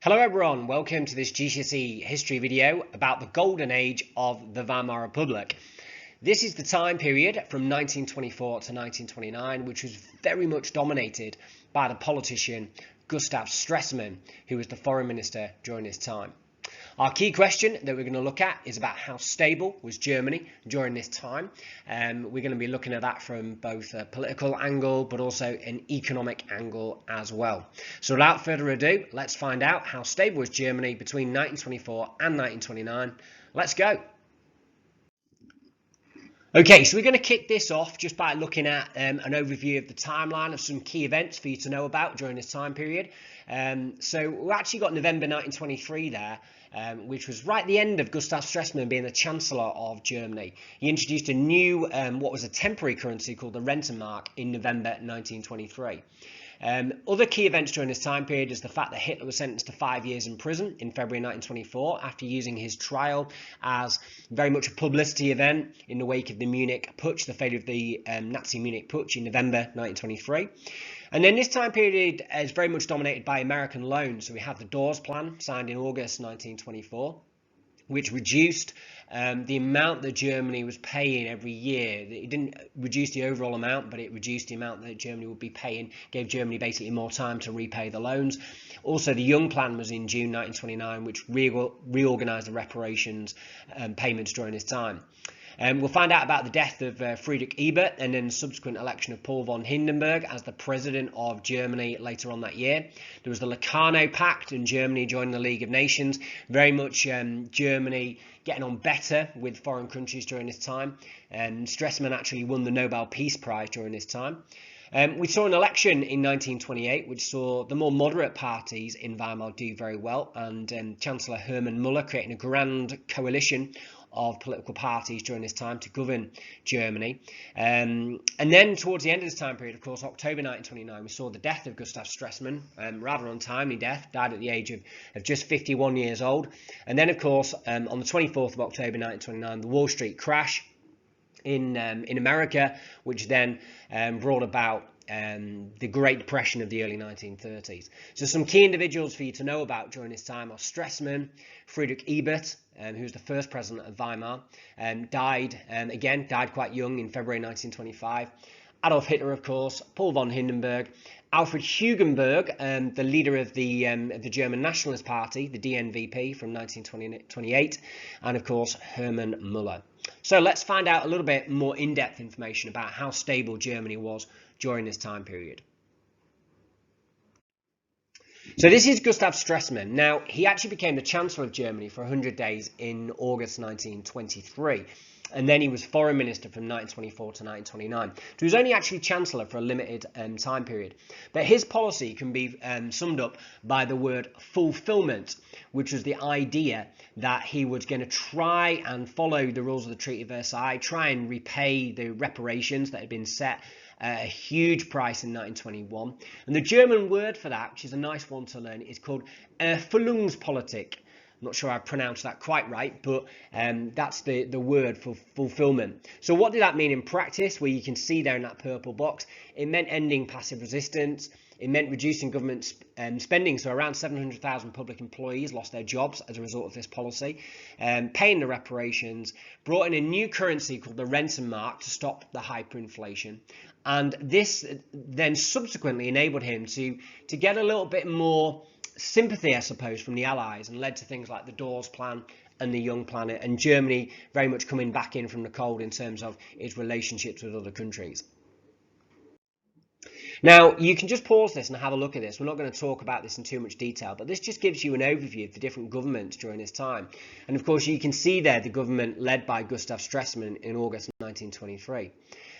Hello everyone, welcome to this GCSE history video about the golden age of the Weimar Republic. This is the time period from 1924 to 1929, which was very much dominated by the politician Gustav Schweitzer, who was the foreign minister during this time. Our key question that we're going to look at is about how stable was Germany during this time. We're going to be looking at that from both a political angle but also an economic angle as well. So without further ado, let's find out how stable was Germany between 1924 and 1929. Let's go. Okay, so we're going to kick this off just by looking at an overview of the timeline of some key events for you to know about during this time period. So we actually got November 1923 there, which was right at the end of Gustav Schweitzer being the Chancellor of Germany. He introduced a new, what was a temporary currency called the Rentenmark in November 1923. Other key events during this time period is the fact that Hitler was sentenced to 5 years in prison in February 1924 after using his trial as very much a publicity event in the wake of the Munich putsch, the failure of the Nazi Munich putsch in November 1923. And then this time period is very much dominated by American loans. So we have the Dawes Plan signed in August 1924, which reduced the amount that Germany was paying every year. It didn't reduce the overall amount, but it reduced the amount that Germany would be paying, gave Germany basically more time to repay the loans. Also, the Young Plan was in June 1929, which reorganised the reparations payments during this time. We'll find out about the death of Friedrich Ebert and then the subsequent election of Paul von Hindenburg as the president of Germany later on that year. There was the Locarno Pact and Germany joining the League of Nations, very much Germany getting on better with foreign countries during this time. Stresemann actually won the Nobel Peace Prize during this time. We saw an election in 1928 which saw the more moderate parties in Weimar do very well, and Chancellor Hermann Müller creating a grand coalition of political parties during this time to govern Germany. And then towards the end of this time period, of course, October 1929, we saw the death of Gustav Stresemann, rather untimely death, died at the age of just 51 years old. And then, of course, on the 24th of October 1929, the Wall Street crash in America, which then brought about the Great Depression of the early 1930s. So some key individuals for you to know about during this time are Stresemann, Friedrich Ebert, who was the first president of Weimar, died quite young in February 1925. Adolf Hitler, of course, Paul von Hindenburg, Alfred Hugenberg, the leader of the German Nationalist Party, the DNVP from 1928, and of course Hermann Müller. So let's find out a little bit more in-depth information about how stable Germany was during this time period. So this is Gustav Stresemann. Now, he actually became the Chancellor of Germany for 100 days in August 1923. And then he was foreign minister from 1924 to 1929. So he was only actually Chancellor for a limited time period. But his policy can be summed up by the word fulfillment, which was the idea that he was going to try and follow the rules of the Treaty of Versailles, try and repay the reparations that had been set a huge price in 1921. And the German word for that, which is a nice one to learn, is called Erfüllungspolitik. I'm not sure I pronounced that quite right, but that's the word for fulfillment. So what did that mean in practice? Well, you can see there in that purple box, it meant ending passive resistance. It meant reducing government spending, so around 700,000 public employees lost their jobs as a result of this policy, paying the reparations, brought in a new currency called the Rentenmark to stop the hyperinflation. And this then subsequently enabled him to get a little bit more sympathy, I suppose, from the Allies, and led to things like the Dawes Plan and the Young Plan, and Germany very much coming back in from the cold in terms of its relationships with other countries. Now, you can just pause this and have a look at this. We're not going to talk about this in too much detail, but this just gives you an overview of the different governments during this time. And of course, you can see there the government led by Gustav Stresemann in August 1923.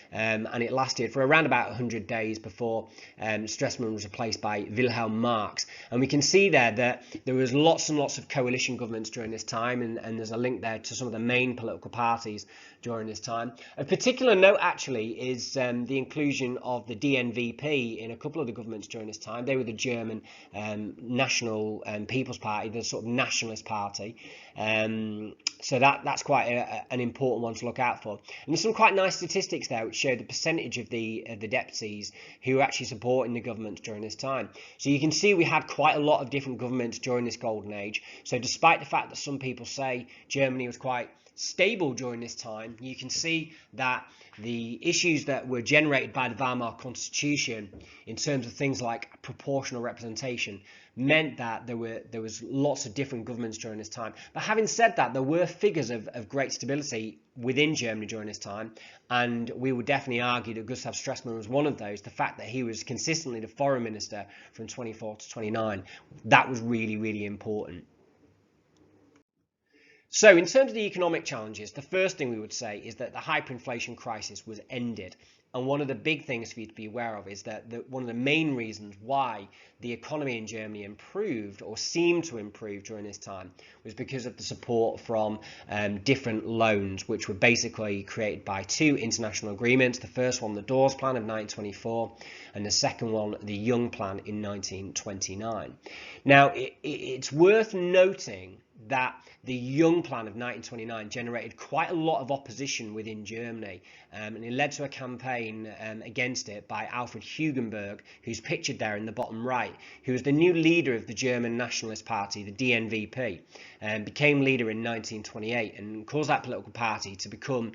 And it lasted for around about 100 days before Stresemann was replaced by Wilhelm Marx. And we can see there that there was lots and lots of coalition governments during this time, and there's a link there to some of the main political parties during this time. A particular note actually is the inclusion of the DNVP in a couple of the governments during this time. They were the German National People's Party, the sort of nationalist party. So that's quite an important one to look out for. And there's some quite nice statistics there which show the percentage of the deputies who were actually supporting the government during this time. So you can see we had quite a lot of different governments during this golden age. So despite the fact that some people say Germany was quite stable during this time, you can see that the issues that were generated by the Weimar Constitution in terms of things like proportional representation meant that there was lots of different governments during this time. But having said that, there were figures of great stability within Germany during this time, and we would definitely argue that Gustav Schweitzer was one of those. The fact that he was consistently the foreign minister from 24 to 29, that was really, really important. So in terms of the economic challenges, the first thing we would say is that the hyperinflation crisis was ended. And one of the big things for you to be aware of is that one of the main reasons why the economy in Germany improved or seemed to improve during this time was because of the support from different loans, which were basically created by two international agreements. The first one, the Dawes Plan of 1924, and the second one, the Young Plan in 1929. Now, it's worth noting that the Young Plan of 1929 generated quite a lot of opposition within Germany, and it led to a campaign against it by Alfred Hugenberg, who's pictured there in the bottom right, who was the new leader of the German Nationalist Party, the DNVP, and became leader in 1928 and caused that political party to become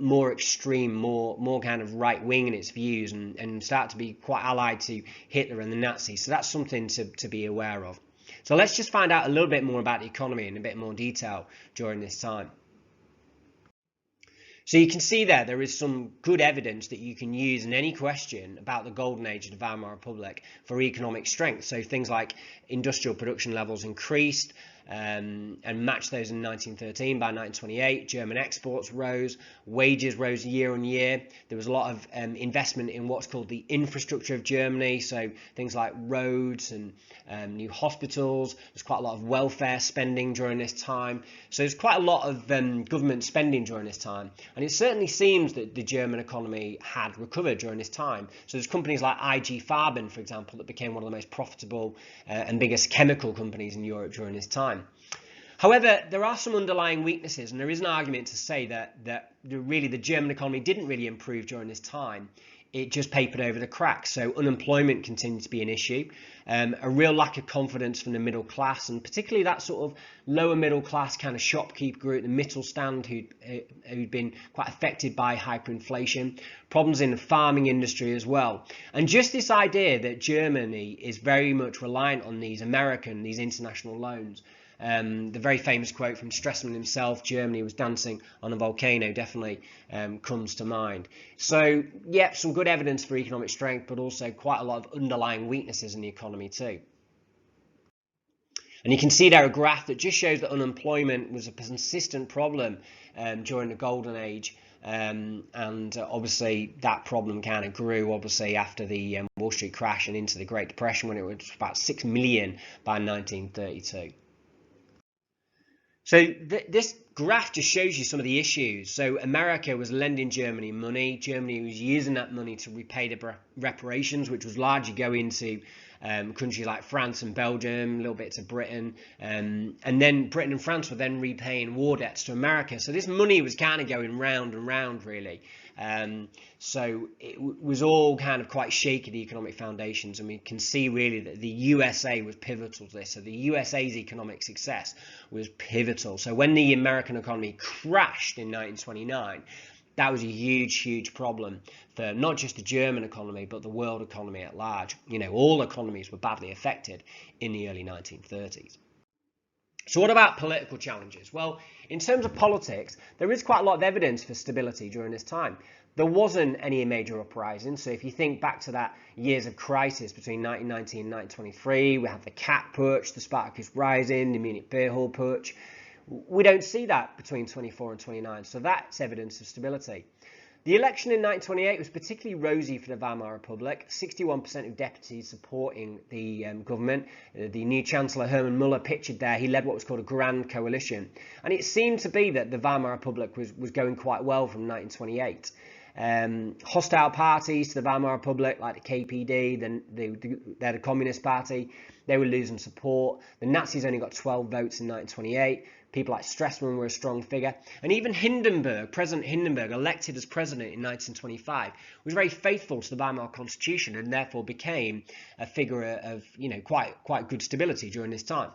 more extreme, more kind of right-wing in its views, and start to be quite allied to Hitler and the Nazis. So that's something to be aware of. So let's just find out a little bit more about the economy in a bit more detail during this time. So you can see there is some good evidence that you can use in any question about the golden age of the Weimar Republic for economic strength. So things like industrial production levels increased and matched those in 1913. By 1928, German exports rose, wages rose year on year. There was a lot of investment in what's called the infrastructure of Germany, so things like roads and new hospitals. There's quite a lot of welfare spending during this time. So there's quite a lot of government spending during this time, and it certainly seems that the German economy had recovered during this time. So there's companies like IG Farben, for example, that became one of the most profitable and biggest chemical companies in Europe during this time. However, there are some underlying weaknesses, and there is an argument to say that really the German economy didn't really improve during this time. It just papered over the cracks. So unemployment continued to be an issue, a real lack of confidence from the middle class, and particularly that sort of lower middle class kind of shopkeeper group, the Mittelstand, who'd been quite affected by hyperinflation, problems in the farming industry as well. And just this idea that Germany is very much reliant on these international loans. The very famous quote from Stresemann himself, Germany was dancing on a volcano, definitely comes to mind. So, yeah, some good evidence for economic strength, but also quite a lot of underlying weaknesses in the economy too. And you can see there a graph that just shows that unemployment was a consistent problem during the golden age. And obviously that problem kind of grew obviously after the Wall Street crash and into the Great Depression, when it was about 6 million by 1932. So this graph just shows you some of the issues. So America was lending Germany money. Germany was using that money to repay the reparations, which was largely going to countries like France and Belgium, a little bit to Britain. And then Britain and France were then repaying war debts to America. So this money was kind of going round and round, really. So it was all kind of quite shaky, the economic foundations, and we can see really that the USA was pivotal to this. So the USA's economic success was pivotal. So when the American economy crashed in 1929, that was a huge problem for not just the German economy, but the world economy at large. You know, all economies were badly affected in the early 1930s. So what about political challenges? Well, in terms of politics, there is quite a lot of evidence for stability during this time. There wasn't any major uprisings. So if you think back to that years of crisis between 1919 and 1923, we have the Cat Putsch, the Spartacus Rising, the Munich Beer Hall Putsch. We don't see that between 24 and 29, so that's evidence of stability. The election in 1928 was particularly rosy for the Weimar Republic, 61% of deputies supporting the government. The new Chancellor Hermann Müller, pictured there, he led what was called a grand coalition. And it seemed to be that the Weimar Republic was going quite well from 1928. Hostile parties to the Weimar Republic, like the KPD, they're the Communist Party, they were losing support. The Nazis only got 12 votes in 1928. People like Stresemann were a strong figure. And even Hindenburg, President Hindenburg, elected as president in 1925, was very faithful to the Weimar Constitution and therefore became a figure of, quite good stability during this time.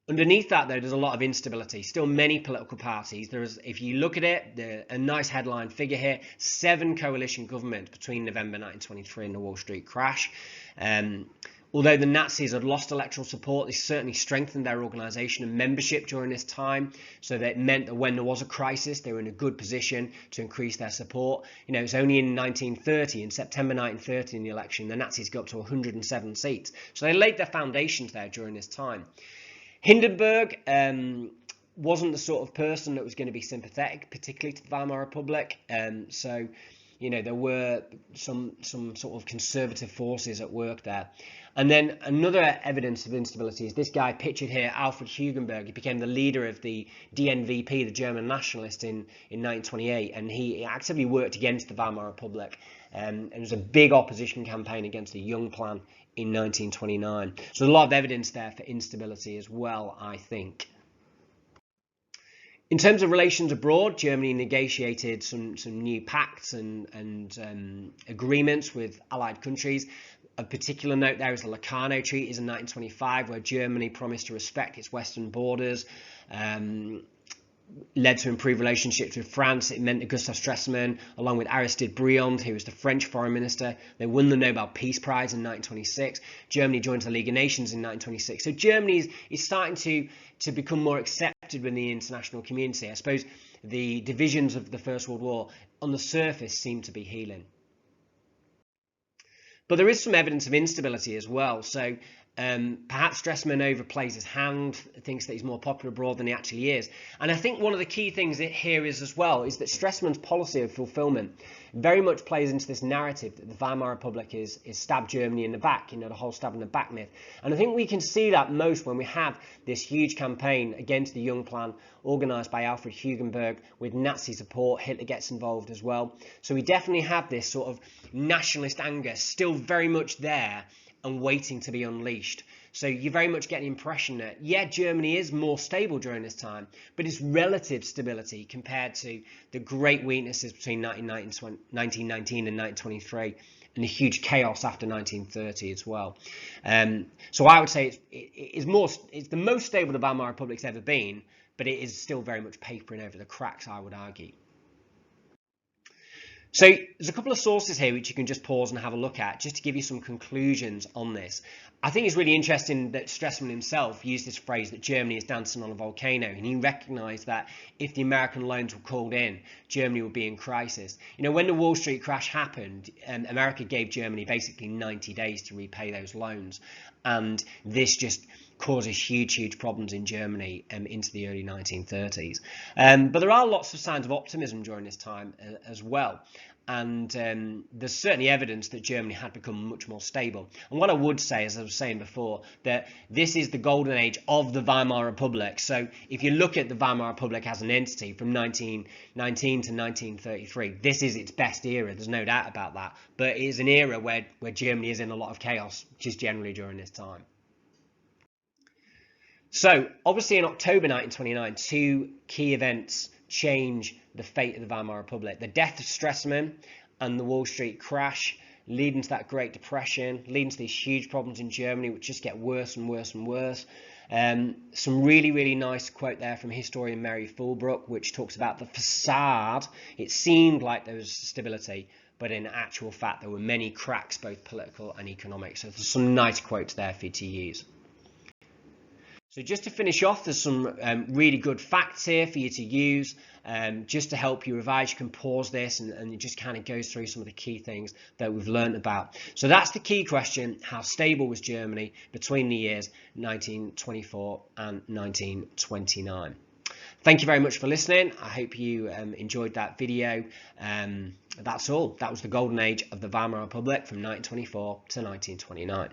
Underneath that, though, there's a lot of instability. Still many political parties. If you look at it, a nice headline figure here, 7 coalition governments between November 1923 and the Wall Street crash. Although the Nazis had lost electoral support, they certainly strengthened their organisation and membership during this time. So that meant that when there was a crisis, they were in a good position to increase their support. It was only in September 1930 in the election, the Nazis got up to 107 seats. So they laid their foundations there during this time. Hindenburg wasn't the sort of person that was going to be sympathetic, particularly to the Weimar Republic. So there were some sort of conservative forces at work there. And then another evidence of instability is this guy pictured here, Alfred Hugenberg. He became the leader of the DNVP, the German nationalist, in 1928, and he actively worked against the Weimar Republic. And there was a big opposition campaign against the Young Plan in 1929. So there's a lot of evidence there for instability as well, I think. In terms of relations abroad, Germany negotiated some new pacts and agreements with allied countries. Of particular note there is the Locarno Treaties in 1925, where Germany promised to respect its western borders, led to improved relationships with France. It meant that Gustav Stresemann, along with Aristide Briand, who was the French foreign minister, they won the Nobel Peace Prize in 1926. Germany joined the League of Nations in 1926. So Germany is starting to become more accepted within the international community. I suppose the divisions of the First World War on the surface seem to be healing. But there is some evidence of instability as well. So perhaps Stresemann overplays his hand, thinks that he's more popular abroad than he actually is. And I think one of the key things here is as well is that Stresemann's policy of fulfillment very much plays into this narrative that the Weimar Republic is stabbed Germany in the back, the whole stab in the back myth. And I think we can see that most when we have this huge campaign against the Young Plan organised by Alfred Hugenberg with Nazi support. Hitler gets involved as well. So we definitely have this sort of nationalist anger still very much there and waiting to be unleashed. So you very much get the impression that, yeah, Germany is more stable during this time, but its relative stability compared to the great weaknesses between 1919 and 1923 and the huge chaos after 1930 as well. So I would say it's the most stable the Weimar Republic's ever been, but it is still very much papering over the cracks, I would argue. So there's a couple of sources here which you can just pause and have a look at just to give you some conclusions on this. I think it's really interesting that Stresemann himself used this phrase that Germany is dancing on a volcano, and he recognised that if the American loans were called in, Germany would be in crisis. When the Wall Street crash happened, America gave Germany basically 90 days to repay those loans, and this just causes huge problems in Germany into the early 1930s. But there are lots of signs of optimism during this time as well. And there's certainly evidence that Germany had become much more stable. And what I would say, as I was saying before, that this is the golden age of the Weimar Republic. So if you look at the Weimar Republic as an entity from 1919 to 1933, this is its best era. There's no doubt about that. But it is an era where Germany is in a lot of chaos, just generally during this time. So obviously in October 1929, 2 key events change the fate of the Weimar Republic. The death of Stresemann and the Wall Street crash, leading to that Great Depression, leading to these huge problems in Germany, which just get worse and worse and worse. Some really nice quote there from historian Mary Fulbrook, which talks about the facade. It seemed like there was stability, but in actual fact there were many cracks, both political and economic. So there's some nice quotes there for you to use. So just to finish off, there's some really good facts here for you to use just to help you revise. You can pause this and it just kind of goes through some of the key things that we've learned about. So that's the key question: how stable was Germany between the years 1924 and 1929? Thank you very much for listening. I hope you enjoyed that video. That's all. That was the golden age of the Weimar Republic from 1924 to 1929.